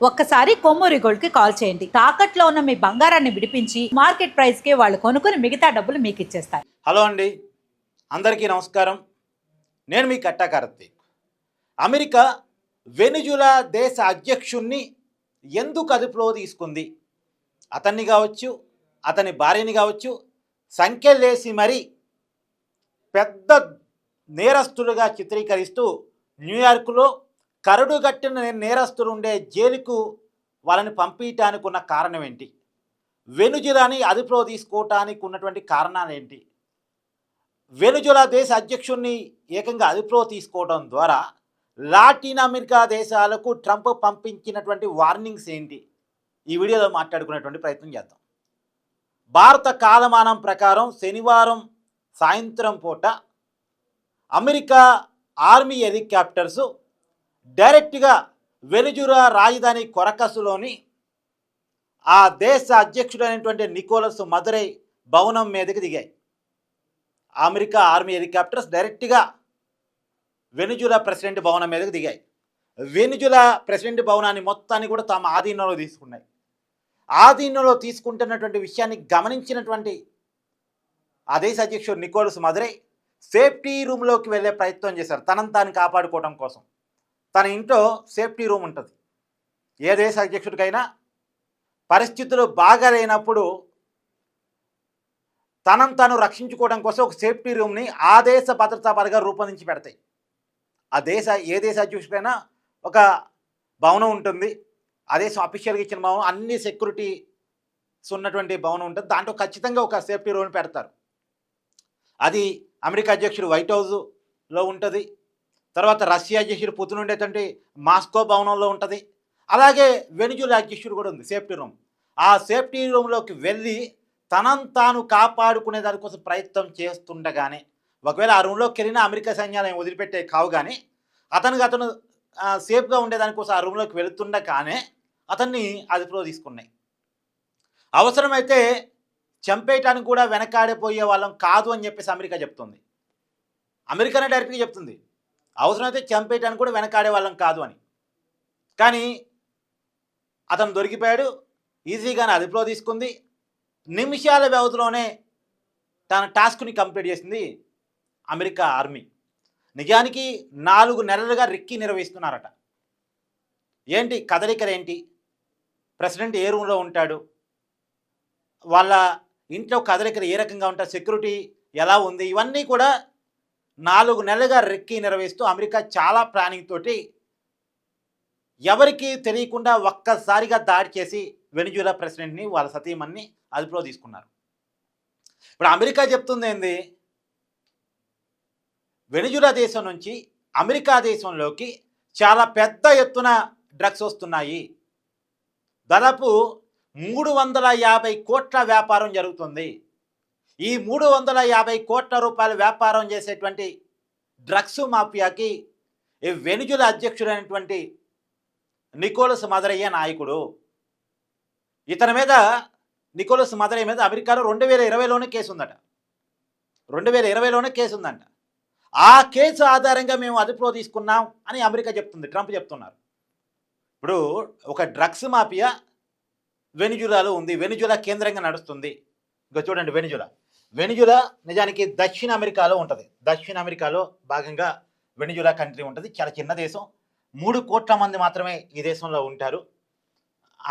ఒక్కసారి కొమ్మూరి గోల్డ్ కి కాల్ చేయండి. తాకట్లో ఉన్న మీ బంగారాన్ని విడిపించి మార్కెట్ ప్రైస్ కి వాళ్ళు కొనుక్కుని మిగతా డబ్బులు మీకు ఇచ్చేస్తారు. హలో అండి, అందరికీ నమస్కారం. నేను మీ కట్టా కార్తీక్. అమెరికా వెనిజులా దేశ అధ్యక్షుణ్ణి ఎందుకు అదుపులో తీసుకుంది? అతన్ని కావచ్చు, అతని భార్యని కావచ్చు, సంఖ్యలేసి మరీ పెద్ద నేరస్తులుగా చిత్రీకరిస్తూ న్యూయార్క్లో కరడుగట్టిన నేరస్తులు ఉండే జైలుకు వాళ్ళని పంపించడానికి ఉన్న కారణం ఏంటి? వెనుజులాని అదుపులో తీసుకోవటానికి ఉన్నటువంటి కారణాలు ఏంటి? వెనుజులా దేశ అధ్యక్షుడిని ఏకంగా అదుపులో తీసుకోవడం ద్వారా లాటిన్ అమెరికా దేశాలకు ట్రంప్ పంపించినటువంటి వార్నింగ్స్ ఏంటి? ఈ వీడియోలో మాట్లాడుకునేటువంటి ప్రయత్నం చేద్దాం. భారత కాలమానం ప్రకారం శనివారం సాయంత్రం పూట అమెరికా ఆర్మీ హెలికాప్టర్స్ డైరెక్ట్గా వెనుజులా రాజధాని కొరకసులోని ఆ దేశ అధ్యక్షుడైనటువంటి నికోలస్ మదురై భవనం మీదకి దిగాయి. అమెరికా ఆర్మీ హెలికాప్టర్స్ డైరెక్ట్గా వెనుజులా ప్రెసిడెంట్ భవనం మీదకి దిగాయి. వెనుజులా ప్రెసిడెంట్ భవనాన్ని మొత్తాన్ని కూడా తమ ఆధీనంలో తీసుకున్నాయి. ఆధీనంలో తీసుకుంటున్నటువంటి విషయాన్ని గమనించినటువంటి ఆ దేశ అధ్యక్షుడు నికోలస్ మదురై సేఫ్టీ రూమ్లోకి వెళ్ళే ప్రయత్నం చేశారు. తనను తాను కాపాడుకోవడం కోసం. తన ఇంట్లో సేఫ్టీ రూమ్ ఉంటుంది. ఏ దేశ అధ్యక్షుడికైనా పరిస్థితులు బాగాలేనప్పుడు తనను తాను రక్షించుకోవడం కోసం ఒక సేఫ్టీ రూమ్ని ఆ దేశ భద్రతా బలగాలు రూపొందించి పెడతాయి. ఏ దేశ అధ్యక్షుడికైనా ఒక భవనం ఉంటుంది. ఆ దేశం అఫీషియల్గా ఇచ్చిన భవనం, అన్ని సెక్యూరిటీస్ ఉన్నటువంటి భవనం ఉంటుంది. దాంట్లో ఖచ్చితంగా ఒక సేఫ్టీ రూమ్ని పెడతారు. అది అమెరికా అధ్యక్షుడు వైట్ హౌస్లో ఉంటుంది. తర్వాత రష్యా అధ్యక్షుడు పుతిన్ ఉండేటువంటి మాస్కో భవనంలో ఉంటుంది. అలాగే వెనుజులా అధ్యక్షుడు కూడా ఉంది సేఫ్టీ రూమ్. ఆ సేఫ్టీ రూమ్లోకి వెళ్ళి తనను తాను కాపాడుకునే దానికోసం ప్రయత్నం చేస్తుండగానే, ఒకవేళ ఆ రూమ్లోకి వెళ్ళినా అమెరికా సైన్యాలు వదిలిపెట్టే కావు, కానీ అతను సేఫ్గా ఉండేదానికోసం ఆ రూమ్లోకి వెళుతుండగానే అతన్ని అదుపులో తీసుకున్నాయి. అవసరమైతే చంపేయటానికి కూడా వెనకాడిపోయే వాళ్ళం కాదు అని చెప్పేసి అమెరికా చెప్తుంది. అమెరికానే డైరెక్ట్గా చెప్తుంది, అవసరమైతే చంపేయటానికి కూడా వెనకాడే వాళ్ళం కాదు అని. కానీ అతను దొరికిపోయాడు. ఈజీగానే అదుపులో తీసుకుంది. నిమిషాల వ్యవధిలోనే తన టాస్క్ని కంప్లీట్ చేసింది అమెరికా ఆర్మీ. నిజానికి 4 నెలలుగా రిక్కీ నిర్వహిస్తున్నారట. ఏంటి కదలికలు ఏంటి, ప్రెసిడెంట్ ఏ రూమ్లో ఉంటాడు, వాళ్ళ ఇంట్లో కదలికలు ఏ రకంగా ఉంటాయి, సెక్యూరిటీ ఎలా ఉంది, ఇవన్నీ కూడా 4 నెలలుగా రెక్కి నిర్వహిస్తూ అమెరికా చాలా ప్లానింగ్ తోటి ఎవరికి తెలియకుండా ఒక్కసారిగా దాడి చేసి వెనిజులా ప్రెసిడెంట్ని వాళ్ళ సతీమణ్ణి అదుపులో తీసుకున్నారు. ఇప్పుడు అమెరికా చెప్తుంది ఏంది, వెనిజులా దేశం నుంచి అమెరికా దేశంలోకి చాలా పెద్ద ఎత్తున డ్రగ్స్ వస్తున్నాయి. దాదాపు 350 కోట్ల వ్యాపారం జరుగుతుంది. ఈ 350 కోట్ల రూపాయల వ్యాపారం చేసేటువంటి డ్రగ్స్ మాఫియాకి ఈ వెనిజులా అధ్యక్షుడైనటువంటి నికోలస్ మదురై నాయకుడు. నికోలస్ మదురై మీద అమెరికాలో 2020లోనే కేసు ఉందట. 2020లోనే కేసు ఉందంట. ఆ కేసు ఆధారంగా మేము అదుపులో తీసుకున్నాం అని అమెరికా చెప్తుంది, ట్రంప్ చెప్తున్నారు. ఇప్పుడు ఒక డ్రగ్స్ మాఫియా వెనిజులాలో ఉంది, వెనిజులా కేంద్రంగా నడుస్తుంది. ఇంకా చూడండి, వెనిజులా నిజానికి దక్షిణ అమెరికాలో ఉంటుంది. దక్షిణ అమెరికాలో భాగంగా వెనిజులా కంట్రీ ఉంటుంది. చాలా చిన్న దేశం, 3 కోట్ల మంది మాత్రమే ఈ దేశంలో ఉంటారు.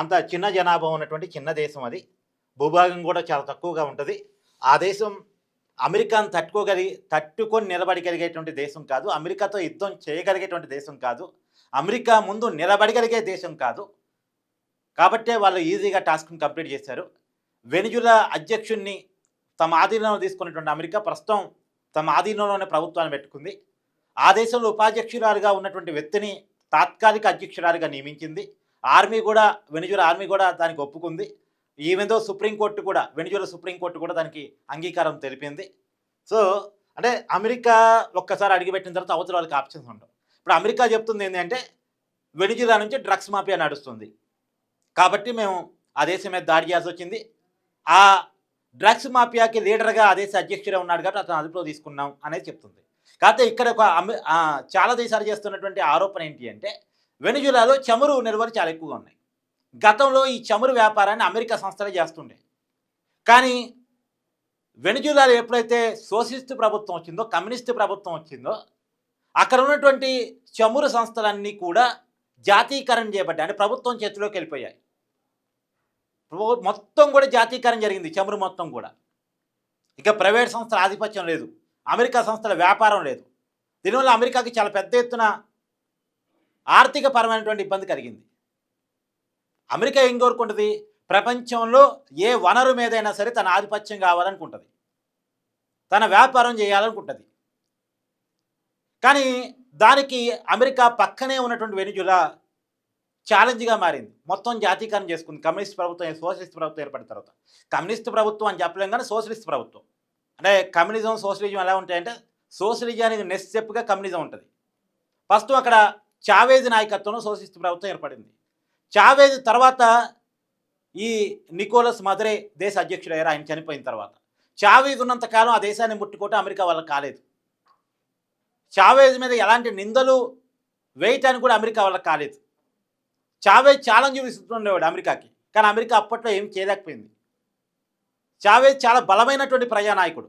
అంత చిన్న జనాభా ఉన్నటువంటి చిన్న దేశం అది. భూభాగం కూడా చాలా తక్కువగా ఉంటుంది. ఆ దేశం అమెరికాను తట్టుకొని నిలబడగలిగేటువంటి దేశం కాదు. అమెరికాతో యుద్ధం చేయగలిగేటువంటి దేశం కాదు. అమెరికా ముందు నిలబడగలిగే దేశం కాదు. కాబట్టే వాళ్ళు ఈజీగా టాస్క్ని కంప్లీట్ చేశారు. వెనిజులా అధ్యక్షుడిని తమ ఆధీనంలో తీసుకున్నటువంటి అమెరికా ప్రస్తుతం తమ ఆధీనంలోనే ప్రభుత్వాన్ని పెట్టుకుంది. ఆ దేశంలో ఉపాధ్యక్షురాలుగా ఉన్నటువంటి వ్యక్తిని తాత్కాలిక అధ్యక్షురాలుగా నియమించింది. వెనిజులా ఆర్మీ కూడా దానికి ఒప్పుకుంది. ఈవెందో వెనిజులా సుప్రీంకోర్టు కూడా దానికి అంగీకారం తెలిపింది. సో అంటే అమెరికా ఒక్కసారి అడిగిపెట్టిన తర్వాత అవతల వాళ్ళకి ఆప్షన్స్ ఉండవు. ఇప్పుడు అమెరికా చెప్తుంది ఏంటంటే వెనిజులా నుంచి డ్రగ్స్ మాఫియా నడుస్తుంది కాబట్టి మేము ఆ దేశం మీద దాడి చేయాల్సి వచ్చింది. ఆ డ్రగ్స్ మాఫియాకి లీడర్గా ఆ దేశ అధ్యక్షుడే ఉన్నాడు కాబట్టి అతను అదుపులో తీసుకున్నాం అనేది చెప్తుంది. కాకపోతే ఇక్కడ చాలా దేశాలు చేస్తున్నటువంటి ఆరోపణ ఏంటి అంటే వెనిజులాలో చమురు నిల్వలు చాలా ఎక్కువగా ఉన్నాయి. గతంలో ఈ చమురు వ్యాపారాన్ని అమెరికా సంస్థలే చేస్తుండే. కానీ వెనిజులాలో ఎప్పుడైతే సోషలిస్ట్ ప్రభుత్వం వచ్చిందో, కమ్యూనిస్ట్ ప్రభుత్వం వచ్చిందో, అక్కడ ఉన్నటువంటి చమురు సంస్థలన్నీ కూడా జాతీకరణ చేయబడ్డాయి. అంటే ప్రభుత్వం చేతిలోకి వెళ్ళిపోయాయి. మొత్తం కూడా జాతీకరణ జరిగింది, చమురు మొత్తం కూడా. ఇక ప్రైవేట్ సంస్థల ఆధిపత్యం లేదు, అమెరికా సంస్థల వ్యాపారం లేదు. దీనివల్ల అమెరికాకి చాలా పెద్ద ఎత్తున ఆర్థిక పరమైనటువంటి ఇబ్బంది కలిగింది. అమెరికా ఏం కోరుకుంటుంది? ప్రపంచంలో ఏ వనరు మీదైనా సరే తన ఆధిపత్యం కావాలనుకుంటుంది, తన వ్యాపారం చేయాలనుకుంటుంది. కానీ దానికి అమెరికా పక్కనే ఉన్నటువంటి వెనిజులా ఛాలెంజ్గా మారింది. మొత్తం జాతీకరణ చేసుకుంది. కమ్యూనిస్ట్ ప్రభుత్వం, సోషలిస్ట్ ప్రభుత్వం ఏర్పడిన తర్వాత. కమ్యూనిస్ట్ ప్రభుత్వం అని చెప్పలేం కానీ సోషలిస్ట్ ప్రభుత్వం. అంటే కమ్యూనిజం సోషలిజం ఎలా ఉంటాయంటే, సోషలిజానికి నెక్స్ట్ స్టెప్గా కమ్యూనిజం ఉంటుంది. ఫస్ట్ అక్కడ చావేజ్ నాయకత్వంలో సోషలిస్ట్ ప్రభుత్వం ఏర్పడింది. చావేజ్ తర్వాత ఈ నికోలస్ మదరే దేశ అధ్యక్షుడు అయ్యారు. ఆయన చనిపోయిన తర్వాత చావేజ్ ఉన్నంతకాలం ఆ దేశాన్ని ముట్టుకోవటం అమెరికా వాళ్ళకి కాలేదు. చావేజ్ మీద ఎలాంటి నిందలు వేయటానికి కూడా అమెరికా వాళ్ళకి కాలేదు. చావేజ్ ఛాలెంజ్ విసురుతుండేవాడు అమెరికాకి, కానీ అమెరికా అప్పట్లో ఏం చేయలేకపోయింది. చావేజ్ చాలా బలమైనటువంటి ప్రజానాయకుడు.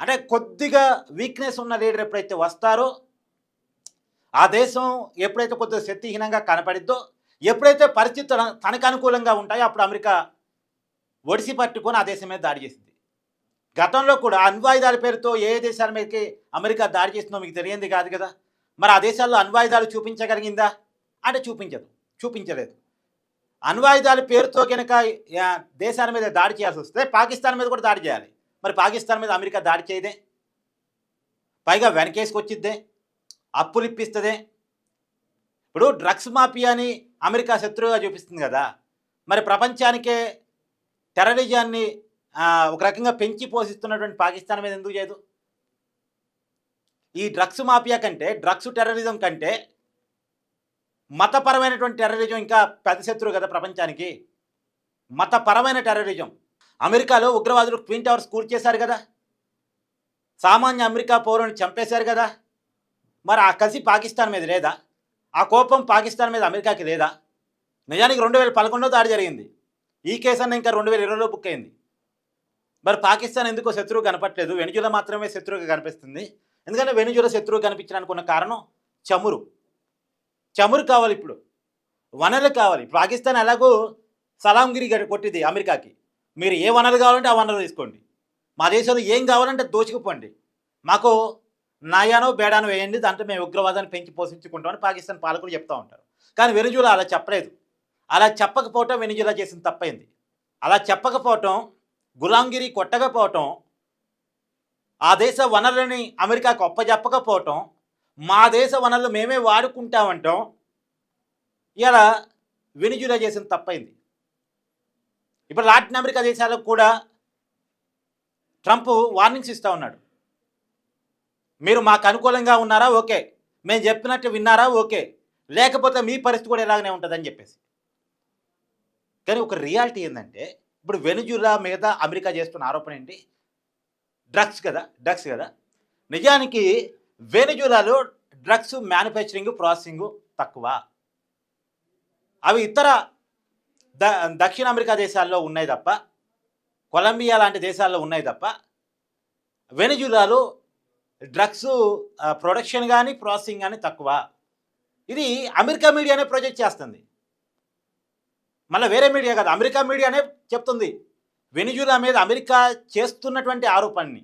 అంటే కొద్దిగా వీక్నెస్ ఉన్న లీడర్ ఎప్పుడైతే వస్తారో, ఆ దేశం ఎప్పుడైతే కొద్దిగా శక్తిహీనంగా కనపడిద్దో, ఎప్పుడైతే పరిస్థితులు తనకు అనుకూలంగా ఉంటాయో అప్పుడు అమెరికా ఒడిసి పట్టుకొని ఆ దేశం మీద దాడి చేసింది. గతంలో కూడా అణ్వాయుధాల పేరుతో ఏ దేశాల మీదకి అమెరికా దాడి చేసిందో మీకు తెలియంది కాదు కదా. మరి ఆ దేశాల్లో అణ్వాయుధాలు చూపించగలిగిందా అంటే చూపించలేదు. అణ్వాయుధాల పేరుతో కనుక దేశాల మీద దాడి చేయాల్సి వస్తే పాకిస్తాన్ మీద కూడా దాడి చేయాలి. మరి పాకిస్తాన్ మీద అమెరికా దాడి చేయదే, పైగా వెనకేసుకొచ్చిద్దే, అప్పులు ఇప్పిస్తుందే. ఇప్పుడు డ్రగ్స్ మాఫియాని అమెరికా శత్రువుగా చూపిస్తుంది కదా. మరి ప్రపంచానికే టెర్రరిజాన్ని ఒక రకంగా పెంచి పోషిస్తున్నటువంటి పాకిస్తాన్ మీద ఎందుకు చేయదు? ఈ డ్రగ్స్ మాఫియా కంటే, డ్రగ్స్ టెర్రరిజం కంటే మతపరమైనటువంటి టెర్రరిజం ఇంకా పెద్ద శత్రువు కదా ప్రపంచానికి. మతపరమైన టెర్రరిజం. అమెరికాలో ఉగ్రవాదులు ట్విన్ టవర్స్ కూల్చేశారు కదా, సామాన్య అమెరికా పౌరుని చంపేశారు కదా. మరి ఆ కసి పాకిస్తాన్ మీద లేదా? ఆ కోపం పాకిస్తాన్ మీద అమెరికాకి లేదా? నిజానికి 2011లో దాడి జరిగింది. ఈ కేసు అన్న ఇంకా 2020లో బుక్ అయింది. మరి పాకిస్తాన్ ఎందుకో శత్రువు కనపట్లేదు, వెనిజులా మాత్రమే శత్రువుగా కనిపిస్తుంది. ఎందుకంటే వెనిజులా శత్రువు కనిపించడానికి ఉన్న కారణం చమురు కావాలి. ఇప్పుడు వనరులు కావాలి. పాకిస్తాన్ ఎలాగో సలాంగిరి కొట్టింది అమెరికాకి, మీరు ఏ వనరు కావాలంటే ఆ వనరు తీసుకోండి, మా దేశంలో ఏం కావాలంటే దోచుకుపోండి, మాకు నాయానో బేడానో వేయండి, దాంట్లో మేము ఉగ్రవాదాన్ని పెంచి పోషించుకుంటామని పాకిస్తాన్ పాలకులు చెప్తూ ఉంటారు. కానీ వెనిజులా అలా చెప్పలేదు. అలా చెప్పకపోవటం వెనిజులా చేసిన తప్పైంది. అలా చెప్పకపోవటం, గులాంగిరి కొట్టకపోవటం, ఆ దేశ వనరులని అమెరికాకు అప్పచెప్పకపోవటం, మా దేశ వనరులు మేమే వాడుకుంటామంటాం, ఇలా వెనిజులా చేసిన తప్పైంది. ఇప్పుడు లాటిన్ అమెరికా దేశాలకు కూడా ట్రంప్ వార్నింగ్స్ ఇస్తూ ఉన్నాడు. మీరు మాకు అనుకూలంగా ఉన్నారా ఓకే, మేము చెప్పినట్టు విన్నారా ఓకే, లేకపోతే మీ పరిస్థితి కూడా ఇలాగనే ఉంటుందని చెప్పేసి. కానీ ఒక రియాలిటీ ఏంటంటే, ఇప్పుడు వెనిజులా మీద అమెరికా చేస్తున్న ఆరోపణ ఏంటి? డ్రగ్స్ కదా. నిజానికి వెనిజులాలో డ్రగ్స్ మ్యానుఫ్యాక్చరింగ్, ప్రాసెసింగ్ తక్కువ. అవి ఇతర దక్షిణ అమెరికా దేశాల్లో ఉన్నాయి తప్ప, కొలంబియా లాంటి దేశాల్లో ఉన్నాయి తప్ప, వెనిజులాలో డ్రగ్స్ ప్రొడక్షన్ కానీ ప్రాసెసింగ్ కానీ తక్కువ. ఇది అమెరికా మీడియానే ప్రొజెక్ట్ చేస్తుంది, మళ్ళీ వేరే మీడియా కాదు, అమెరికా మీడియానే చెప్తుంది. వెనిజులా మీద అమెరికా చేస్తున్నటువంటి ఆరోపణని,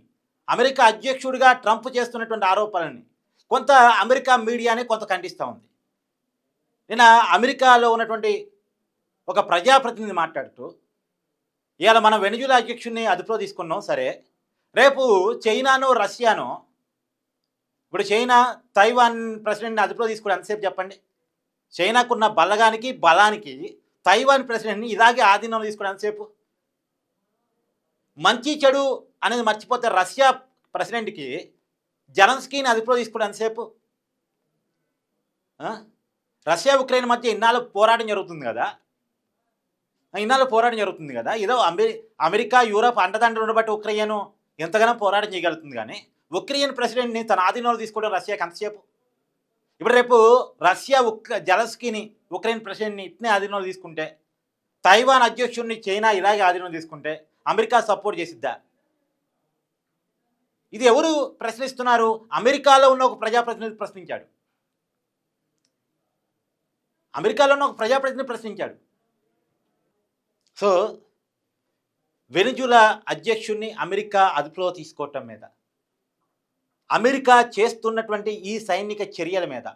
అమెరికా అధ్యక్షుడిగా ట్రంప్ చేస్తున్నటువంటి ఆరోపణని కొంత అమెరికా మీడియానే కొంత ఖండిస్తూ ఉంది. నిన్న అమెరికాలో ఉన్నటువంటి ఒక ప్రజాప్రతినిధి మాట్లాడుతూ, ఇవాళ మనం వెనిజులా అధ్యక్షుడిని అదుపులో తీసుకున్నాం సరే, రేపు చైనానో రష్యానో, ఇప్పుడు చైనా తైవాన్ ప్రెసిడెంట్ని అదుపులో తీసుకుని ఎంతసేపు చెప్పండి? చైనాకున్న బలానికి తైవాన్ ప్రెసిడెంట్ని ఇలాగే ఆధీనంలో తీసుకుని ఎంతసేపు? మంచి చెడు అనేది మర్చిపోతే రష్యా ప్రెసిడెంట్కి జెలెన్స్కీని అదుపులో తీసుకోవడం ఎంతసేపు? రష్యా ఉక్రెయిన్ మధ్య ఇన్నాళ్ళు పోరాటం జరుగుతుంది కదా. ఏదో అమెరికా యూరప్ అండదండలను బట్టి ఉక్రెయిన్ ఎంతగానో పోరాటం చేయగలుగుతుంది. కానీ ఉక్రెయిన్ ప్రెసిడెంట్ని తన ఆధీనంలో తీసుకోవడం రష్యాకి ఎంతసేపు? ఇప్పుడు రేపు రష్యా జెలెన్స్కీని, ఉక్రెయిన్ ప్రెసిడెంట్ని ఇట్నే ఆధీనంలో తీసుకుంటే తైవాన్ అధ్యక్షుడిని చైనా ఇలాగే ఆధీనం తీసుకుంటే అమెరికా సపోర్ట్ చేసిద్దా? ఇది ఎవరు ప్రశ్నిస్తున్నారు? అమెరికాలో ఉన్న ఒక ప్రజాప్రతినిధి ప్రశ్నించాడు. అమెరికాలో ఉన్న ఒక ప్రజాప్రతినిధి ప్రశ్నించాడు. సో వెనిజులా అధ్యక్షుడిని అమెరికా అదుపులో తీసుకోవటం మీద, అమెరికా చేస్తున్నటువంటి ఈ సైనిక చర్యల మీద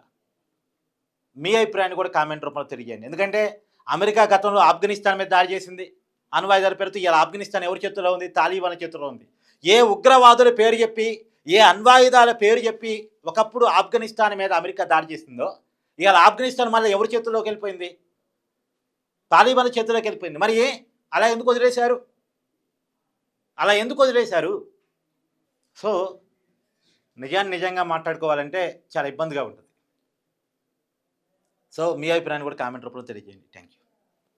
మీ అభిప్రాయాన్ని కూడా కామెంట్ రూపంలో తెలియజేయండి. ఎందుకంటే అమెరికా గతంలో ఆఫ్ఘనిస్తాన్ మీద దాడి చేసింది అణ్వాయుధాల పేరుతో. ఇలా ఆఫ్ఘనిస్తాన్ ఎవరి చేతిలో ఉంది? తాలిబాన్ చేతిలో ఉంది. ఏ ఉగ్రవాదుల పేరు చెప్పి, ఏ అణ్వాయుధాల పేరు చెప్పి ఒకప్పుడు ఆఫ్ఘనిస్తాన్ మీద అమెరికా దాడి చేసిందో, ఇవాళ ఆఫ్ఘనిస్తాన్ మళ్ళీ ఎవరి చేతుల్లోకి వెళ్ళిపోయింది? తాలిబాన్ చేతిలోకి వెళ్ళిపోయింది. మరి అలా ఎందుకు వదిలేశారు? అలా ఎందుకు వదిలేశారు? సో నిజంగా మాట్లాడుకోవాలంటే చాలా ఇబ్బందిగా ఉంటుంది. సో మీ అభిప్రాయాన్ని కూడా కామెంట్ రూపంలో తెలియజేయండి. Thank you.